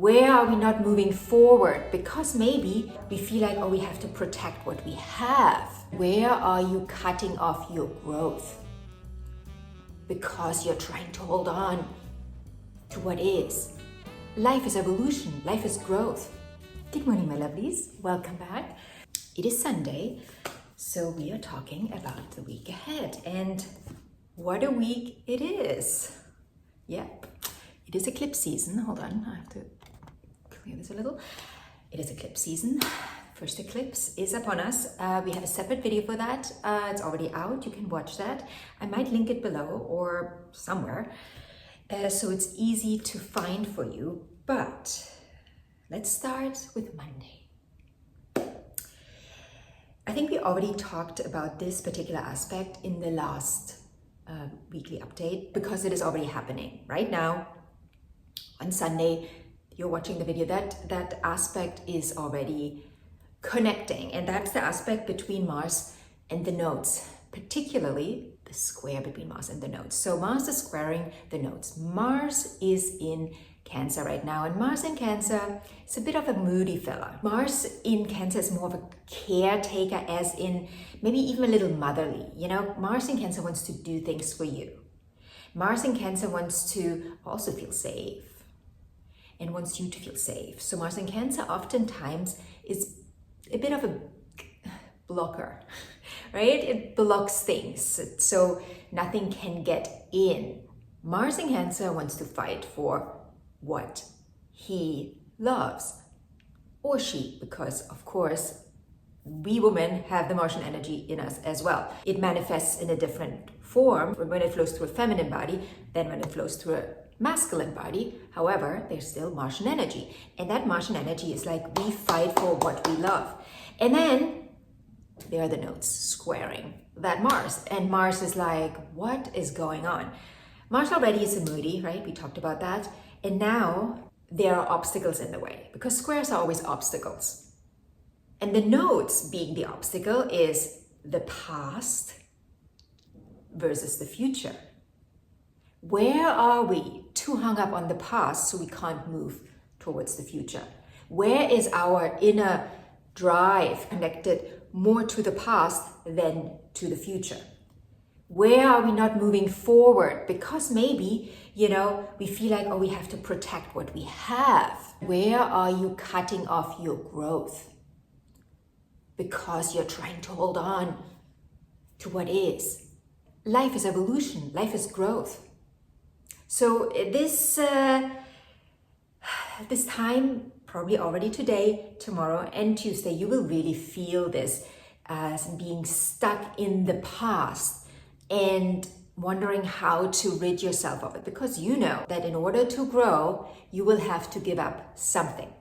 Where are we not moving forward? Because maybe we feel like, oh, we have to protect what we have. Where are you cutting off your growth? Because you're trying to hold on to what is. Life is evolution. Life is growth. Good morning, my lovelies. Welcome back. It is Sunday, so we are talking about the week ahead. And what a week it is. Yep. It is eclipse season. Hold on, I have to clear this a little. It is eclipse season. First eclipse is upon us. We have a separate video for that. It's already out. You can watch that. I might link it below or somewhere, so it's easy to find for you. But let's start with Monday. I think we already talked about this particular aspect in the last weekly update because it is already happening right now. On Sunday, you're watching the video, that aspect is already connecting, and that's the aspect between Mars and the nodes, particularly the square between Mars and the nodes. So Mars is squaring the nodes. Mars is in Cancer right now, and Mars in Cancer is a bit of a moody fella. Mars in Cancer is more of a caretaker, as in maybe even a little motherly. You know, Mars in Cancer wants to do things for you. Mars in Cancer wants to also feel safe and wants you to feel safe. So Mars in Cancer oftentimes is a bit of a blocker, right? It blocks things, so nothing can get in. Mars in Cancer wants to fight for what he loves, or she, because of course, we women have the Martian energy in us as well. It manifests in a different form when it flows through a feminine body than when it flows through a masculine body. However, there's still Martian energy. And that Martian energy is like, we fight for what we love. And then there are the nodes squaring that Mars. And Mars is like, what is going on? Mars already is a moody, right? We talked about that. And now there are obstacles in the way, because squares are always obstacles. And the nodes being the obstacle is the past versus the future. Where are we too hung up on the past so we can't move towards the future? Where is our inner drive connected more to the past than to the future? Where are we not moving forward? Because maybe, you know, we feel like, oh, we have to protect what we have. Where are you cutting off your growth? Because you're trying to hold on to what is. Life is evolution. Life is growth. So this time, probably already today, tomorrow, and Tuesday, you will really feel this as being stuck in the past and wondering how to rid yourself of it, because you know that in order to grow, you will have to give up something.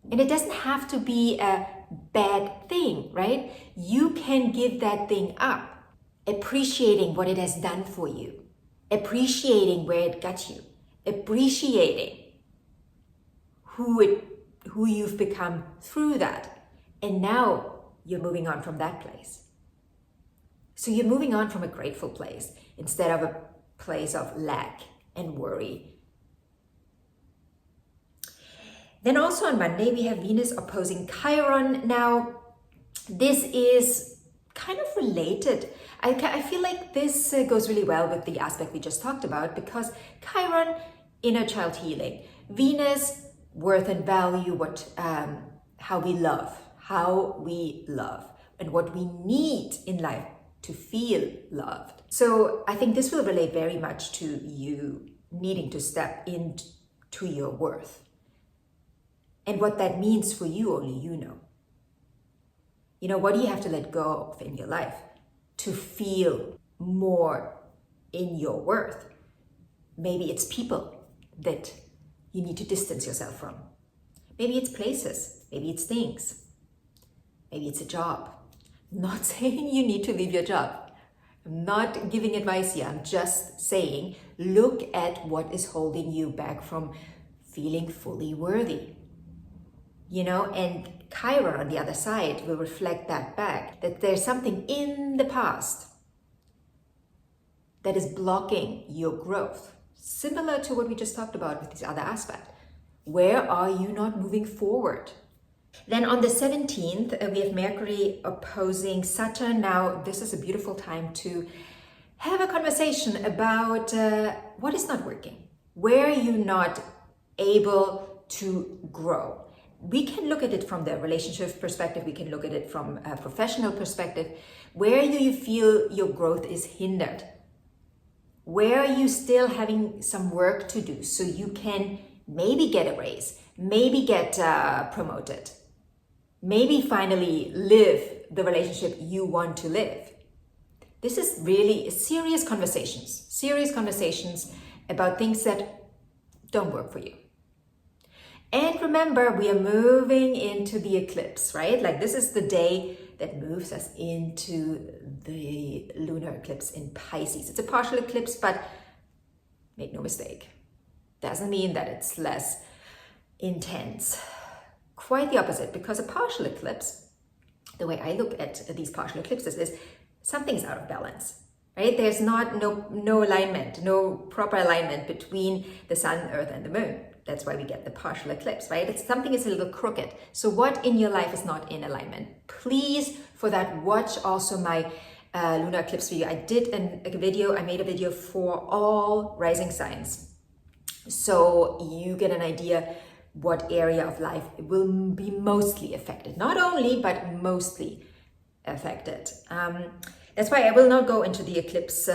And it doesn't have to be a bad thing, right? You can give that thing up, appreciating what it has done for you, appreciating where it got you, appreciating who you've become through that. And now you're moving on from that place. So you're moving on from a grateful place instead of a place of lack and worry. Then also on Monday, we have Venus opposing Chiron. Now, this is kind of related. I feel like this goes really well with the aspect we just talked about, because Chiron, inner child healing, Venus, worth and value, how we love, and what we need in life to feel loved. So I think this will relate very much to you needing to step into your worth. And what that means for you, only you know. You know, what do you have to let go of in your life to feel more in your worth? Maybe it's people that you need to distance yourself from. Maybe it's places, maybe it's things, maybe it's a job. I'm not saying you need to leave your job. I'm not giving advice here. I'm just saying, look at what is holding you back from feeling fully worthy. You know, and Chiron on the other side will reflect that back, that there's something in the past that is blocking your growth. Similar to what we just talked about with this other aspect. Where are you not moving forward? Then on the 17th, we have Mercury opposing Saturn. Now, this is a beautiful time to have a conversation about what is not working. Where are you not able to grow? We can look at it from the relationship perspective. We can look at it from a professional perspective. Where do you feel your growth is hindered? Where are you still having some work to do so you can maybe get a raise, maybe get promoted, maybe finally live the relationship you want to live? This is really serious conversations about things that don't work for you. And remember, we are moving into the eclipse, right? Like this is the day that moves us into the lunar eclipse in Pisces. It's a partial eclipse, but make no mistake, doesn't mean that it's less intense. Quite the opposite, because a partial eclipse, the way I look at these partial eclipses is something's out of balance, right? There's no alignment, no proper alignment between the sun, earth, and the moon. That's why we get the partial eclipse, right? Something is a little crooked. So what in your life is not in alignment? Please, for that, watch also my lunar eclipse video. I made a video for all rising signs. So you get an idea what area of life will be mostly affected. Not only, but mostly affected. That's why I will not go into the eclipse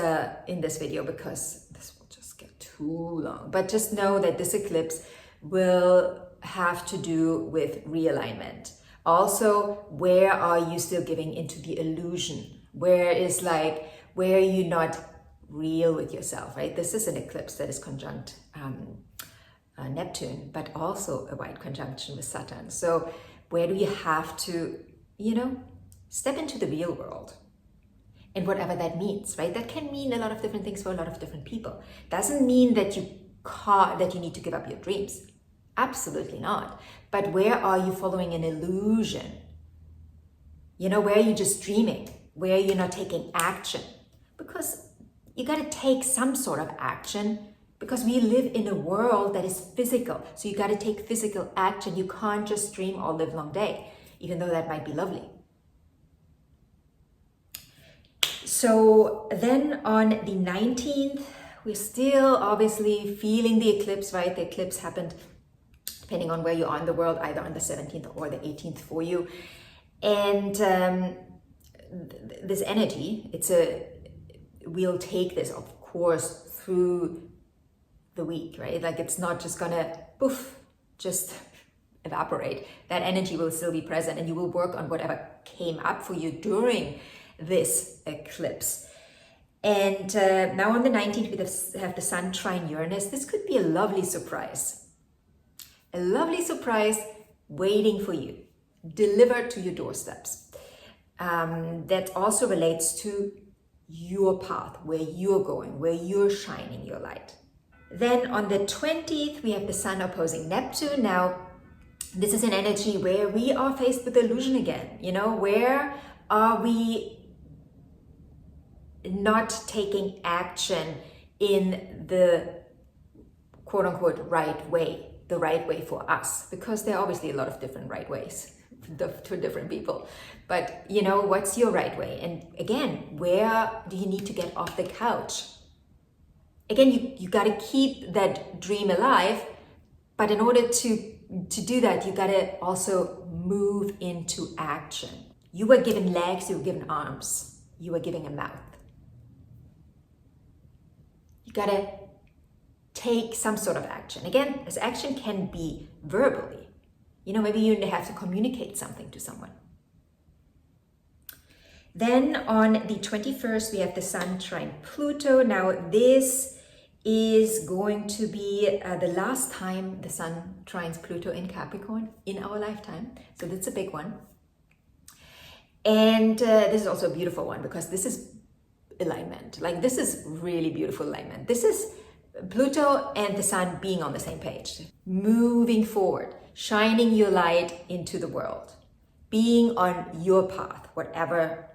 in this video, because this will just get too long. But just know that this eclipse will have to do with realignment. Also, where are you still giving into the illusion? Where are you not real with yourself, right? This is an eclipse that is conjunct Neptune, but also a wide conjunction with Saturn. So where do you have to, step into the real world? And whatever that means, right? That can mean a lot of different things for a lot of different people. Doesn't mean that you need to give up your dreams. Absolutely not. But where are you following an illusion? Where are you just dreaming? Where you're not taking action? Because you got to take some sort of action, because we live in a world that is physical. So you got to take physical action. You can't just dream all live long day, even though that might be lovely. So then on the 19th, we're still obviously feeling the eclipse, right? The eclipse happened, depending on where you are in the world, either on the 17th or the 18th for you. And this energy, we'll take this, of course, through the week, right? Like it's not just gonna poof, just evaporate. That energy will still be present, and you will work on whatever came up for you during this eclipse. And now on the 19th, we have the Sun trine Uranus. This could be a lovely surprise. A lovely surprise waiting for you, delivered to your doorsteps. That also relates to your path, where you're going, where you're shining your light. Then on the 20th, we have the Sun opposing Neptune. Now, this is an energy where we are faced with illusion again. Where are we not taking action in the quote-unquote right way, the right way for us? Because there are obviously a lot of different right ways to different people. But what's your right way? And again, where do you need to get off the couch? Again, you got to keep that dream alive, but in order to do that, you got to also move into action. You were given legs, you were given arms, you were given a mouth. You got to take some sort of action. Again, this action can be verbally. Maybe you have to communicate something to someone. Then on the 21st, we have the Sun trine Pluto. Now, this is going to be the last time the Sun trines Pluto in Capricorn in our lifetime. So that's a big one. And this is also a beautiful one, because this is alignment. Like, this is really beautiful alignment. This is Pluto and the Sun being on the same page, moving forward, shining your light into the world, being on your path, whatever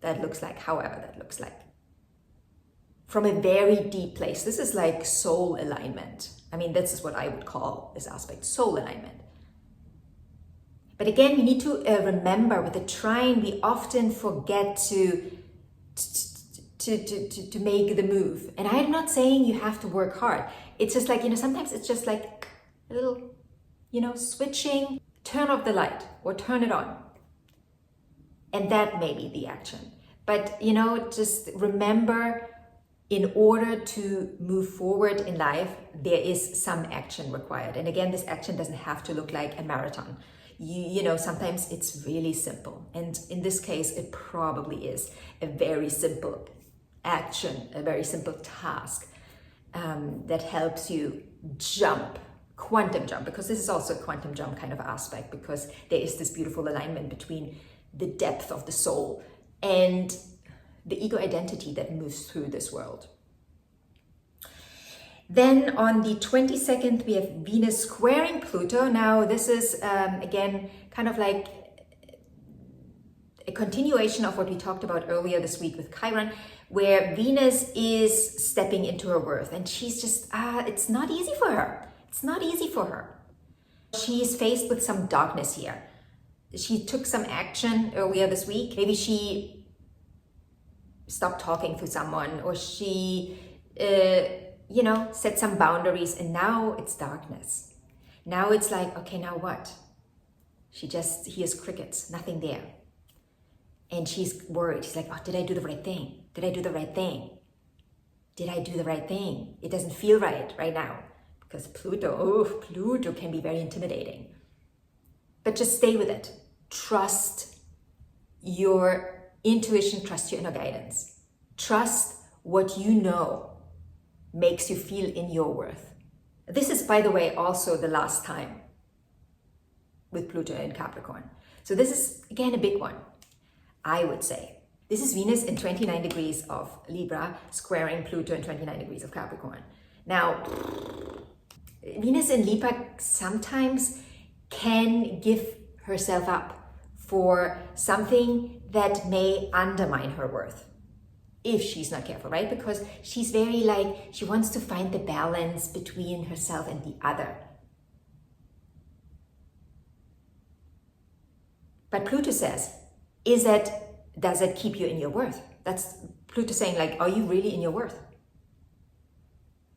that looks like, however that looks like. From a very deep place. This is like soul alignment. I mean, this is what I would call this aspect, soul alignment. But again, we need to remember with the trine, we often forget to make the move. And I'm not saying you have to work hard. It's just like, sometimes it's just like a little, switching, turn off the light or turn it on. And that may be the action. But, just remember, in order to move forward in life, there is some action required. And again, this action doesn't have to look like a marathon. Sometimes it's really simple. And in this case, it probably is a very simple action, a very simple task that helps you quantum jump, because this is also a quantum jump kind of aspect, because there is this beautiful alignment between the depth of the soul and the ego identity that moves through this world. Then on the 22nd, we have Venus squaring Pluto. Now this is, again, kind of like a continuation of what we talked about earlier this week with Chiron, where Venus is stepping into her worth, and she's just, it's not easy for her. It's not easy for her. She's faced with some darkness here. She took some action earlier this week. Maybe she stopped talking to someone, or she, set some boundaries, and now it's darkness. Now it's like, okay, now what? She just hears crickets, nothing there. And she's worried. She's like, oh, did I do the right thing? Did I do the right thing? Did I do the right thing? It doesn't feel right now. Because Pluto can be very intimidating. But just stay with it. Trust your intuition, trust your inner guidance. Trust what you know makes you feel in your worth. This is, by the way, also the last time with Pluto in Capricorn. So this is, again, a big one, I would say. This is Venus in 29 degrees of Libra squaring Pluto in 29 degrees of Capricorn. Now, Venus in Libra sometimes can give herself up for something that may undermine her worth, if she's not careful, right? Because she's very she wants to find the balance between herself and the other. But Pluto says, does it keep you in your worth? That's Pluto saying, are you really in your worth?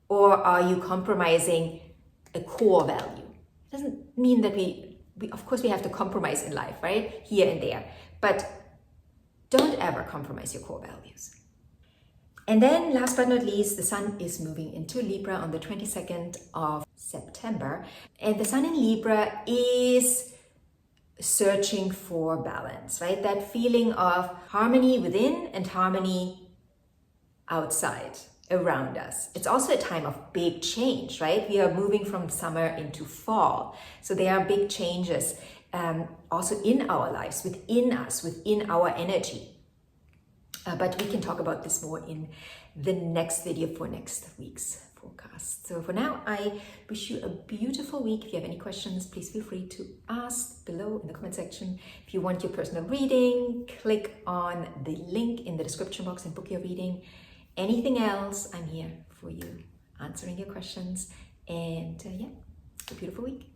Or are you compromising a core value? It doesn't mean that we of course we have to compromise in life, right? Here and there. But don't ever compromise your core values. And then last but not least, the sun is moving into Libra on the 22nd of September. And the sun in Libra is searching for balance, right? That feeling of harmony within and harmony outside, around us. It's also a time of big change, right? We are moving from summer into fall. So there are big changes also in our lives, within us, within our energy. But we can talk about this more in the next video for next week's forecast. So for now, I wish you a beautiful week. If you have any questions, please feel free to ask below in the comment section. If you want your personal reading, click on the link in the description box and book your reading. Anything else, I'm here for you, answering your questions. And a beautiful week.